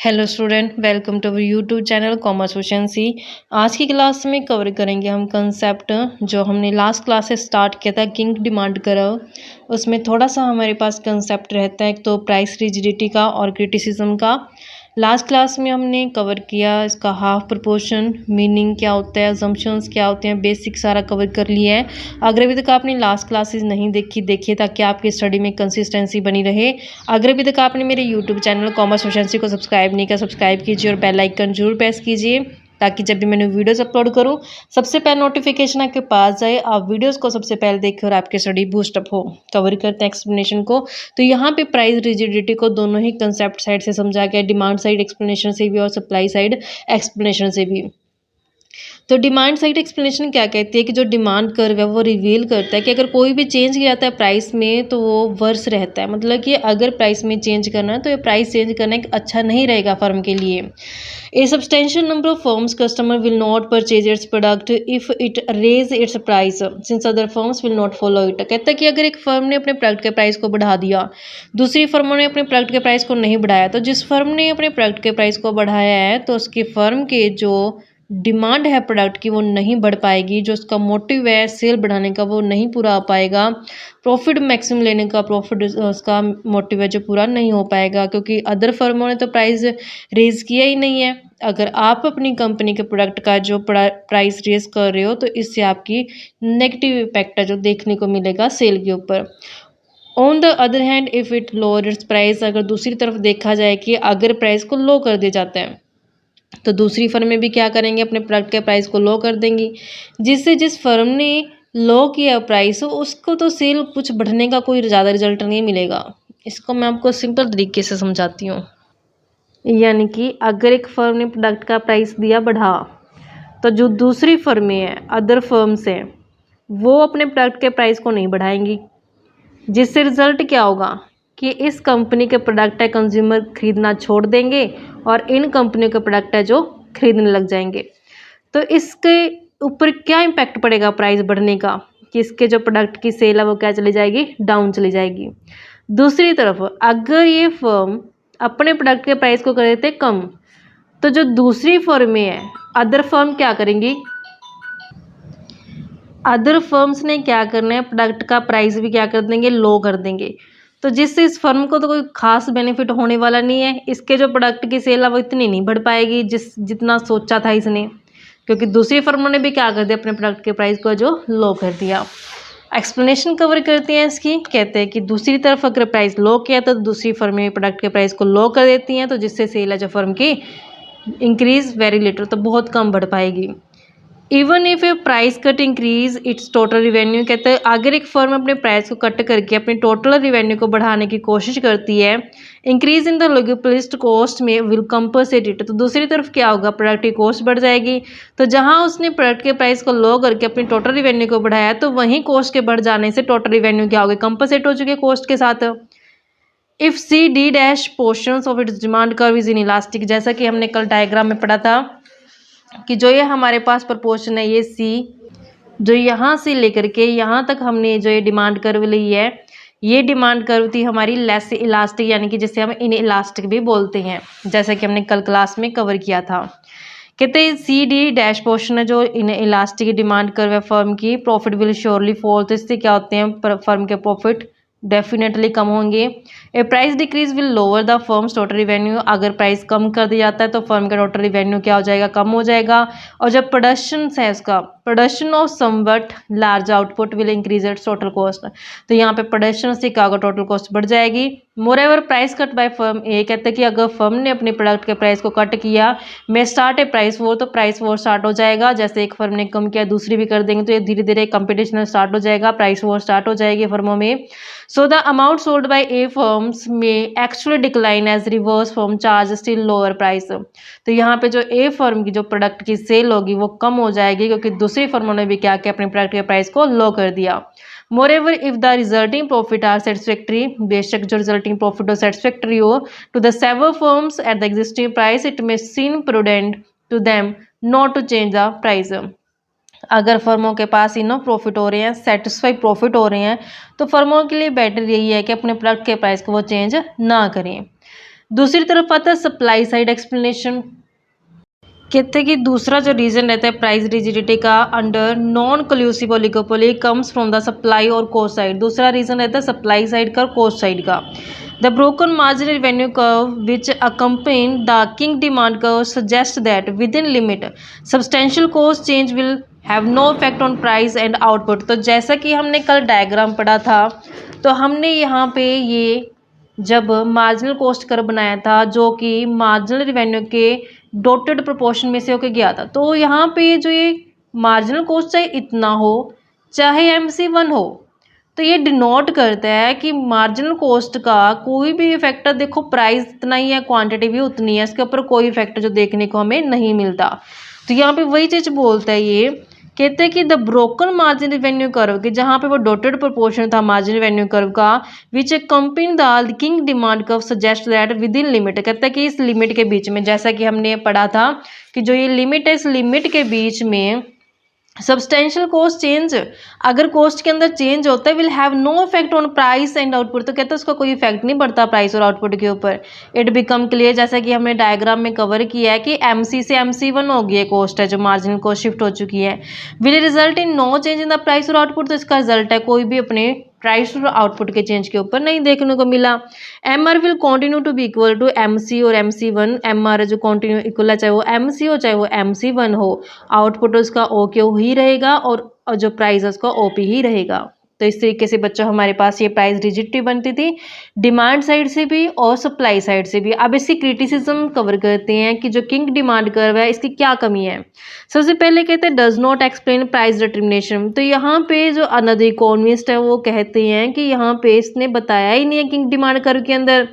Hello student, welcome to our YouTube channel commerce efficiency. आज की class में cover करेंगे हम कंसेप्ट जो हमने लास्ट क्लास से स्टार्ट किया था, किंग डिमांड कर्व। उसमें थोड़ा सा हमारे पास कंसेप्ट रहता है, एक तो प्राइस रिजिडिटी का और क्रिटिसिज्म का। लास्ट क्लास में हमने कवर किया इसका हाफ प्रोपोर्शन, मीनिंग क्या होता है, अजम्पशंस क्या होते हैं, बेसिक सारा कवर कर लिया है। अगर अभी तक आपने लास्ट क्लासेस नहीं देखिए ताकि आपकी स्टडी में कंसिस्टेंसी बनी रहे। अगर अभी तक आपने मेरे यूट्यूब चैनल कॉमर्स एफिशिएंसी को सब्सक्राइब नहीं किया, सब्सक्राइब कीजिए और बेल आइकन जरूर प्रेस कीजिए ताकि जब भी मैंने वीडियोस अपलोड करूं सबसे पहले नोटिफिकेशन आपके पास जाए, आप वीडियोस को सबसे पहले देखें और आपकी स्टडी बूस्टअप हो। कवर करते हैं एक्सप्लेनेशन को। तो यहाँ पे प्राइस रिजिडिटी को दोनों ही कंसेप्ट साइड से समझा गया, डिमांड साइड एक्सप्लेनेशन से भी और सप्लाई साइड एक्सप्लेनेशन से भी। तो डिमांड साइड एक्सप्लेनेशन क्या कहती है कि जो डिमांड कर्व है वो रिवील करता है कि अगर कोई भी चेंज किया जाता है प्राइस में तो वो वर्स रहता है। मतलब कि अगर प्राइस में चेंज करना है तो ये प्राइस चेंज करना एक अच्छा नहीं रहेगा फर्म के लिए। A substantial number of firms customer will not purchase its product if it raise its price since other firms will not follow it. कहता है कि अगर एक फर्म ने अपने प्रोडक्ट के प्राइस को बढ़ा दिया, दूसरी फर्मों ने अपने प्रोडक्ट के प्राइस को नहीं बढ़ाया, तो जिस फर्म ने अपने प्रोडक्ट के प्राइस को बढ़ाया है तो उसकी फर्म के जो डिमांड है प्रोडक्ट की वो नहीं बढ़ पाएगी, जो उसका मोटिव है सेल बढ़ाने का वो नहीं पूरा आ पाएगा, प्रॉफिट मैक्सिमम लेने का प्रॉफिट उसका मोटिव है जो पूरा नहीं हो पाएगा, क्योंकि अदर फर्मों ने तो प्राइस रेज किया ही नहीं है। अगर आप अपनी कंपनी के प्रोडक्ट का जो प्राइस रेज कर रहे हो तो इससे आपकी नेगेटिव इम्पैक्ट है जो देखने को मिलेगा सेल के ऊपर। On the other hand if it lower it's price, अगर दूसरी तरफ देखा जाए कि अगर प्राइस को लो कर दिया जाता है तो दूसरी फर्म में भी क्या करेंगे, अपने प्रोडक्ट के प्राइस को लो कर देंगी, जिससे जिस फर्म ने लो किया प्राइस उसको तो सेल कुछ बढ़ने का कोई ज़्यादा रिजल्ट नहीं मिलेगा। इसको मैं आपको सिंपल तरीके से समझाती हूँ। यानी कि अगर एक फर्म ने प्रोडक्ट का प्राइस दिया बढ़ा, तो जो दूसरी फर्में हैं, अदर फर्म्स हैं, वो अपने प्रोडक्ट के प्राइस को नहीं बढ़ाएंगी, जिससे रिजल्ट क्या होगा कि इस कंपनी के प्रोडक्ट है कंज्यूमर खरीदना छोड़ देंगे और इन कंपनियों के प्रोडक्ट है जो खरीदने लग जाएंगे। तो इसके ऊपर क्या इम्पैक्ट पड़ेगा प्राइस बढ़ने का कि इसके जो प्रोडक्ट की सेल है वो क्या चली जाएगी, डाउन चली जाएगी। दूसरी तरफ अगर ये फर्म अपने प्रोडक्ट के प्राइस को कर देते कम, तो जो दूसरी फर्में है, अदर फर्म क्या करेंगी, अदर फर्म्स ने क्या करना है, प्रोडक्ट का प्राइस भी क्या कर देंगे, लो कर देंगे। तो जिससे इस फर्म को तो कोई खास बेनिफिट होने वाला नहीं है, इसके जो प्रोडक्ट की सेल है वो इतनी नहीं बढ़ पाएगी जितना सोचा था इसने, क्योंकि दूसरी फर्मों ने भी क्या कर दिया, अपने प्रोडक्ट के प्राइस को जो लो कर दिया। एक्सप्लेनेशन कवर करते हैं इसकी। कहते हैं कि दूसरी तरफ अगर प्राइस लो किया तो दूसरी फर्में प्रोडक्ट के प्राइस को लो कर देती हैं, तो जिससे सेल है जो फर्म की इंक्रीज वेरी लिटिल, तो बहुत कम बढ़ पाएगी। Even if A price cut increase its total revenue. कहते हैं अगर एक फर्म अपने प्राइस को कट करके अपने टोटल रिवेन्यू को बढ़ाने की कोशिश करती है, increase in the logistic cost में विल कंपनसेट इट, तो दूसरी तरफ क्या होगा, प्रोडक्ट की कॉस्ट बढ़ जाएगी। तो जहां उसने प्रोडक्ट के प्राइस को लो करके अपनी टोटल रिवेन्यू को बढ़ाया, तो वहीं कॉस्ट के बढ़ जाने से टोटल रिवेन्यू क्या होगी, कंपनसेट हो चुकी है कॉस्ट के साथ। If C D dash portions of its demand curve is inelastic, जैसा कि हमने कल डायग्राम में पढ़ा था कि जो ये हमारे पास प्रपोर्शन है, ये सी जो यहाँ से लेकर के यहाँ तक हमने जो ये डिमांड कर्व ली है, ये डिमांड कर्व थी हमारी लेस इलास्टिक, यानी कि जिसे हम इन इलास्टिक भी बोलते हैं, जैसा कि हमने कल क्लास में कवर किया था। कहते हैं सी डी डैश पोर्शन है जो इन इलास्टिक डिमांड कर्व है फर्म की, प्रॉफिट विल श्योरली फॉल, तो इससे क्या होते हैं, फर्म के प्रॉफिट डेफिनेटली कम होंगे। A price decrease will lower the firms total revenue, अगर प्राइस कम कर दिया जाता है तो फर्म का टोटल रिवेन्यू क्या हो जाएगा, कम हो जाएगा। और जब प्रोडक्शन है उसका, production of somewhat large output will increase its total cost, तो यहाँ पे प्रोडक्शन से क्या होगा, टोटल कॉस्ट बढ़ जाएगी। Moreover price cut by firm A, कहते हैं कि अगर फर्म ने अपने प्रोडक्ट के प्राइस को कट किया, मे स्टार्ट ए प्राइस वॉर, तो प्राइस वॉर स्टार्ट हो जाएगा। जैसे एक फर्म ने कम किया दूसरी भी कर देंगे, तो ये धीरे धीरे कंपटीशन स्टार्ट हो जाएगा, प्राइस वॉर स्टार्ट हो जाएगी फर्मों में। So the amount sold by A firms may actually decline as rivals firm charge still lower price, तो यहाँ पे जो ए फर्म की जो प्रोडक्ट की सेल होगी वो कम हो जाएगी, क्योंकि दूसरी फर्मों ने भी क्या किया, अपने प्रोडक्ट के प्राइस को लो कर दिया। Moreover if the resulting profit are satisfactory, बेशक जो रिजल्टिंग प्रॉफिट हो सेटिस्फैक्ट्री हो to the several firms at the existing price, it may seem prudent to them not to change the price. अगर फर्मों के पास इनफ प्रॉफिट हो रहे हैं, सेटिस्फाई प्रॉफिट हो रहे हैं, तो फर्मों के लिए बेटर यही है कि अपने प्रोडक्ट के प्राइस को वो चेंज ना करें। दूसरी तरफ आता है सप्लाई साइड एक्सप्लेनेशन। कहते हैं कि दूसरा जो रीजन रहता है प्राइस रिजिडिटी का under non collusive oligopoly comes from the supply और कॉस्ट साइड। दूसरा रीजन रहता है सप्लाई साइड का और कॉस्ट साइड का। The broken marginal revenue curve which accompany the kinked demand curve suggest that within limit substantial cost change will have no effect on price and output. तो जैसा कि हमने कल diagram पढ़ा था, तो हमने यहाँ पे ये जब मार्जिनल कॉस्ट कर्व बनाया था जो कि मार्जिनल रेवेन्यू के डॉटेड प्रोपोर्शन में से होके गया था, तो यहाँ पे जो ये मार्जिनल कॉस्ट चाहे इतना हो चाहे MC1 हो, तो ये डिनोट करता है कि मार्जिनल कॉस्ट का कोई भी फैक्टर, देखो प्राइस इतना ही है, क्वांटिटी भी उतनी है, इसके ऊपर कोई फैक्टर जो देखने को हमें नहीं मिलता। तो यहाँ पे वही चीज़ बोलता है, ये कहते हैं कि the broken margin revenue curve, कि जहाँ पे वो डॉटेड प्रोपोर्शन था मार्जिन रेवेन्यू कर्व का, which accompany the kinked demand curve suggest that within limit. कहता है कि इस लिमिट के बीच में, जैसा कि हमने पढ़ा था कि जो ये लिमिट है, इस लिमिट के बीच में सब्सटेंशियल कॉस्ट चेंज, अगर कॉस्ट के अंदर चेंज होता है, will have no effect on price and output. तो कहते हैं उसका कोई इफेक्ट नहीं पड़ता प्राइस और आउटपुट के ऊपर। इट बिकम क्लियर, जैसा कि हमने डायग्राम में कवर किया है कि MC से MC1 हो गई है कॉस्ट है, जो मार्जिनल कॉस्ट शिफ्ट हो चुकी है। Will result in no change in the price और आउटपुट। तो इसका रिजल्ट है कोई भी अपने प्राइस और आउटपुट के चेंज के ऊपर नहीं देखने को मिला। MR will continue to be equal to MC और MC1। MR जो कंटिन्यू इक्वल है, चाहे वो MC हो चाहे वो MC1 हो, आउटपुट उसका OQ ही रहेगा और जो प्राइस है उसका OP ही रहेगा। तो इस तरीके से बच्चों हमारे पास ये प्राइस रिजिडिटी बनती थी डिमांड साइड से भी और सप्लाई साइड से भी। अब इसकी क्रिटिसिज्म कवर करते हैं कि जो किंग डिमांड कर्व है इसकी क्या कमी है। सबसे पहले कहते हैं does not explain price determination. तो यहाँ पे जो अनदर इकोनॉमिस्ट है वो कहते हैं कि यहाँ पे इसने बताया ही नहीं है किंग डिमांड कर्व के अंदर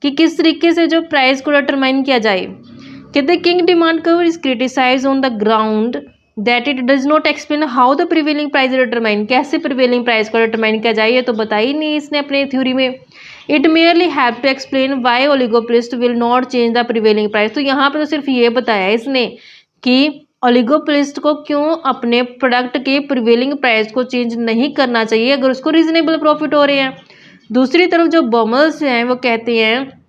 कि किस तरीके से जो प्राइस को डिटरमाइन किया जाए। कहते हैं kinked demand curve is criticise on the ground that it does not explain how the prevailing price determine. कैसे प्रिवेलिंग प्राइस को डिटरमाइन किया जाए ये तो बता ही नहीं इसने अपने थ्योरी में। It merely have to explain why oligopolist will not change the prevailing price. तो यहाँ पे तो सिर्फ ये बताया इसने कि ओलिगोपोलिस्ट को क्यों अपने प्रोडक्ट के प्रिवेलिंग प्राइस को चेंज नहीं करना चाहिए अगर उसको रीजनेबल प्रॉफिट हो रहे हैं। दूसरी तरफ जो बॉमर्स हैं वो कहते हैं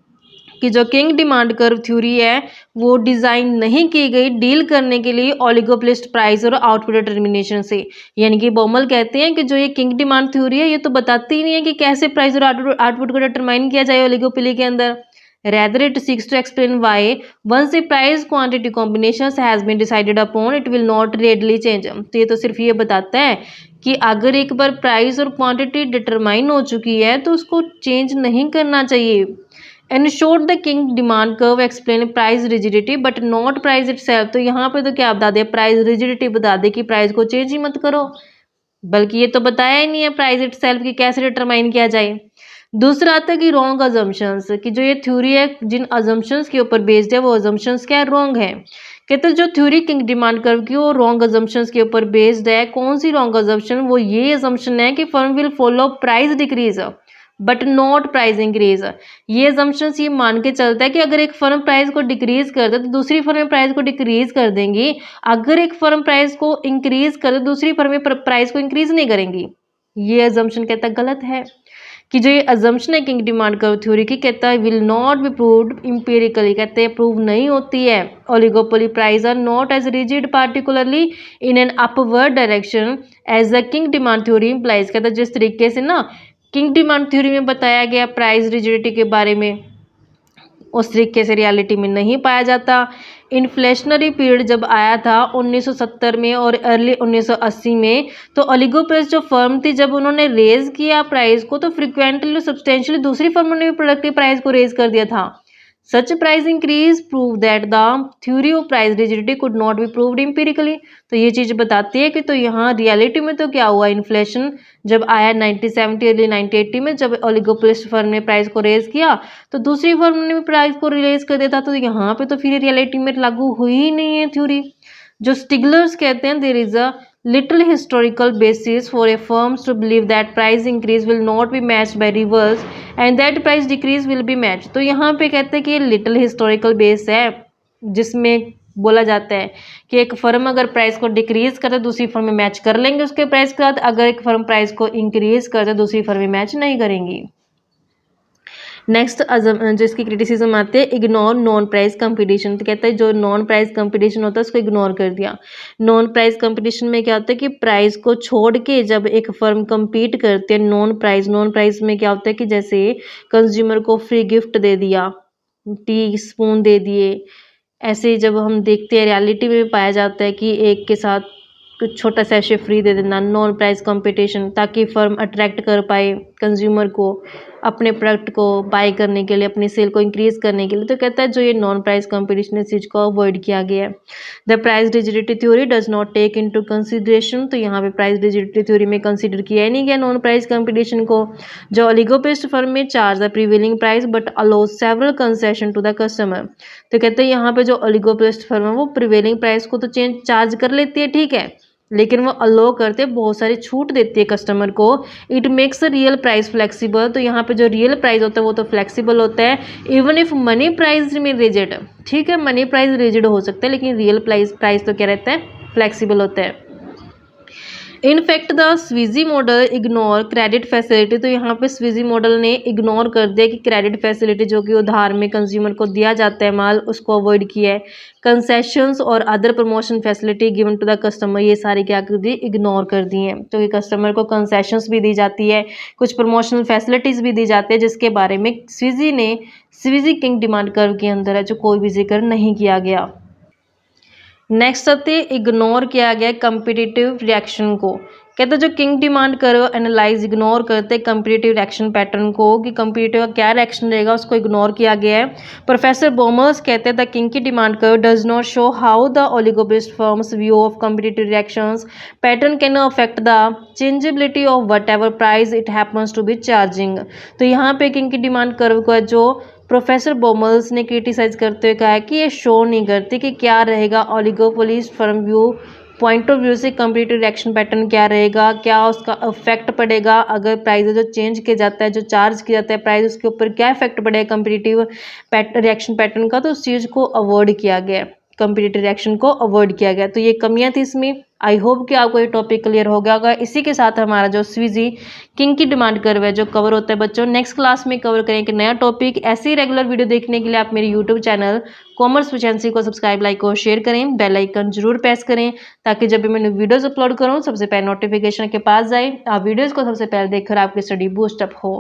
कि जो किंग डिमांड कर्व थ्योरी है वो डिज़ाइन नहीं की गई डील करने के लिए ओलिगोपोलिस्ट प्राइस और आउटपुट डिटर्मिनेशन से। यानी कि बॉमल कहते हैं कि जो ये किंग डिमांड थ्योरी है ये तो बताती ही नहीं है कि कैसे प्राइस और आउटपुट को डिटरमाइन किया जाए ओलिगोपोली के अंदर। Rather it seeks to explain why once the price quantity combinations has been decided upon it will not readily change। तो ये तो सिर्फ ये बताता है कि अगर एक बार प्राइस और क्वांटिटी डिटरमाइन हो चुकी है तो उसको चेंज नहीं करना चाहिए। And showed the kinked demand curve explain price rigidity but not price itself. तो यहाँ पे तो क्या बता दे, प्राइस रिजिडिटी बता दे कि प्राइस को चेंज ही मत करो, बल्कि ये तो बताया ही नहीं है प्राइस इटसेल्फ की कैसे डिटरमाइन किया जाए। दूसरा आता है कि रॉन्ग अजम्पशंस, कि जो ये थ्योरी है जिन अजम्पशंस के ऊपर बेस्ड है वो अजम्पशंस क्या है, रॉन्ग है। कहते हैं जो थ्योरी किंग डिमांड कर्व की वो रॉन्ग अजम्पशंस के ऊपर बेस्ड है। कौन सी रॉन्ग अजम्पशन, वो ये अजम्पशन है कि firm will follow price decrease but not price increase. ये अजम्पशंस ये मान के चलता है कि अगर एक फर्म प्राइस को डिक्रीज कर दे तो दूसरी फर्म प्राइस को डिक्रीज कर देंगी, अगर एक फर्म प्राइस को इंक्रीज कर दे दूसरी फर्म प्राइस को इंक्रीज नहीं करेंगी। ये अजम्पशन कहता है गलत है, कि जो ये अजम्पशन है किंग डिमांड कर्व थ्योरी की, कहता है will not be proved empirically, कहते हैं प्रूव नहीं होती है। Oligopoly price are not as rigid particularly in an upward direction as the kinked demand theory implies. कहता है जिस तरीके से ना किंग डिमांड थ्योरी में बताया गया प्राइस रिजिडिटी के बारे में उस तरीके से रियलिटी में नहीं पाया जाता। इन्फ्लेशनरी पीरियड जब आया था 1970 में और अर्ली 1980 में, तो ओलिगोपोलिस्ट जो फर्म थी जब उन्होंने रेज किया प्राइस को तो फ्रिक्वेंटली सब्सटेंशियली दूसरी फर्मों ने भी प्रोडक्ट के प्राइस को रेज कर दिया था। Such price increase prove that the theory of price rigidity could not be proved empirically. तो ये चीज़ बताती है कि तो यहाँ रियलिटी में तो क्या हुआ, इन्फ्लेशन जब आया 1970 अर्ली 1980 में, जब ओलिगोपोलिस्ट फर्म ने प्राइस को रेज किया तो दूसरी फर्म ने भी प्राइस को रिलीज कर दिया था। तो यहाँ पे तो फिर रियलिटी में लागू हुई ही नहीं है थ्योरी। जो स्टिगलर्स कहते हैं there is a little historical basis for a firms to believe that price increase will not be matched by reverse and that price decrease will be matched। तो यहाँ पे कहते हैं कि little historical base है जिसमें बोला जाता है कि एक फर्म अगर प्राइस को डिक्रीज करे दूसरी फर्म में मैच कर लेंगे उसके प्राइस के साथ, अगर एक फर्म प्राइस को इंक्रीज करे दूसरी फर्म में मैच नहीं करेंगी। नेक्स्ट जो इसकी क्रिटिसिज्म आते हैं, इग्नोर नॉन प्राइस कंपटीशन। तो कहता है जो नॉन प्राइस कंपटीशन होता है उसको इग्नोर कर दिया। नॉन प्राइस कंपटीशन में क्या होता है कि प्राइस को छोड़ के जब एक फर्म compete करते हैं, नॉन प्राइस में क्या होता है कि जैसे कंज्यूमर को फ्री गिफ्ट दे दिया, टी स्पून दे दिए, ऐसे जब हम देखते हैं रियलिटी में पाया जाता है कि एक के साथ कुछ छोटा सैशे फ्री दे देना, नॉन प्राइस कंपटीशन, ताकि फर्म अट्रैक्ट कर पाए कंज्यूमर को अपने प्रोडक्ट को बाय करने के लिए, अपनी सेल को इंक्रीज करने के लिए। तो कहता है जो ये नॉन प्राइस कंपटीशन इस चीज़ को अवॉइड किया गया है। The price rigidity theory does not take into consideration. तो यहाँ पे प्राइस रिजिडिटी थ्योरी में कंसिडर किया ही नहीं गया नॉन प्राइस कंपटीशन को। जो ओलिगोपोलिस्ट फर्म में charge the prevailing price but allow several concession to the customer. तो कहते हैं यहाँ पे जो ओलिगोपोलिस्ट फर्म है वो प्रीवेलिंग प्राइस को तो चार्ज कर लेती है, ठीक है, लेकिन वो अलो करते बहुत सारी छूट देती है कस्टमर को। It makes real price flexible. तो यहाँ पे जो रियल प्राइस होता है वो तो फ्लेक्सिबल होता है, इवन इफ मनी प्राइस में रिजिड। ठीक है, मनी प्राइस रिजिड हो सकता है लेकिन रियल प्राइस तो क्या रहता है, फ्लेक्सिबल होता है। In fact the Sweezy model ignore credit facility. तो यहाँ पे स्विजी मॉडल ने इग्नोर कर दिया कि क्रेडिट फैसिलिटी जो कि उधार में कंज्यूमर को दिया जाता है माल, उसको अवॉइड किया है। कंसेशंस और other promotion facility given to the customer, ये सारी क्या कर दी, इग्नोर कर दी हैं। तो ये कस्टमर को कंसेशंस भी दी जाती है, कुछ प्रमोशनल फैसिलिटीज़ भी दी जाती है, जिसके बारे में स्विजी किंग डिमांड कर्व के अंदर है जो कोई भी जिक्र नहीं किया गया। नेक्स्ट आते इग्नोर किया गया कम्पिटिटिव रिएक्शन को। कहते जो king demand curve analyse ignore करते कम्पिटिटिव रिएक्शन पैटर्न को, कि कम्पिटिटिव का क्या रिएक्शन रहेगा उसको इग्नोर किया गया है। प्रोफेसर बोमर्स कहते हैं द किंग की demand curve does not show how the oligopolist firms view of competitive reactions pattern can affect the changeability of whatever price it happens to be charging. तो यहाँ पे king की demand curve का जो professor बोमल्स ने criticise करते हुए कहा है कि ये शो नहीं करती कि क्या रहेगा oligopolist firm view point of view से कम्पिटिटिव रिएक्शन पैटर्न क्या रहेगा, क्या उसका इफेक्ट पड़ेगा अगर प्राइस जो चेंज किया जाता है, जो चार्ज किया जाता है प्राइस, उसके ऊपर क्या इफेक्ट पड़ेगा कम्पिटिटिव रिएक्शन पैटर्न का। तो उस चीज़ को अवॉइड किया गया, कम्पिटिटिव रिएक्शन को अवॉइड किया गया। तो ये कमियां थी इसमें। आई होप कि आपको ये टॉपिक क्लियर हो गया होगा। इसी के साथ हमारा जो स्विजी किंग की डिमांड कर्व है जो कवर होता है बच्चों, नेक्स्ट क्लास में कवर करेंगे नया टॉपिक। ऐसे ही रेगुलर वीडियो देखने के लिए आप मेरे यूट्यूब चैनल कॉमर्स एफिशिएंसी को सब्सक्राइब, लाइक और शेयर करें, बेल आइकन जरूर प्रेस करें ताकि जब भी मैंने वीडियोस अपलोड करूँ सबसे पहले नोटिफिकेशन के पास जाए, आप वीडियोज़ को सबसे पहले देखकर आपकी स्टडी बूस्ट अप हो।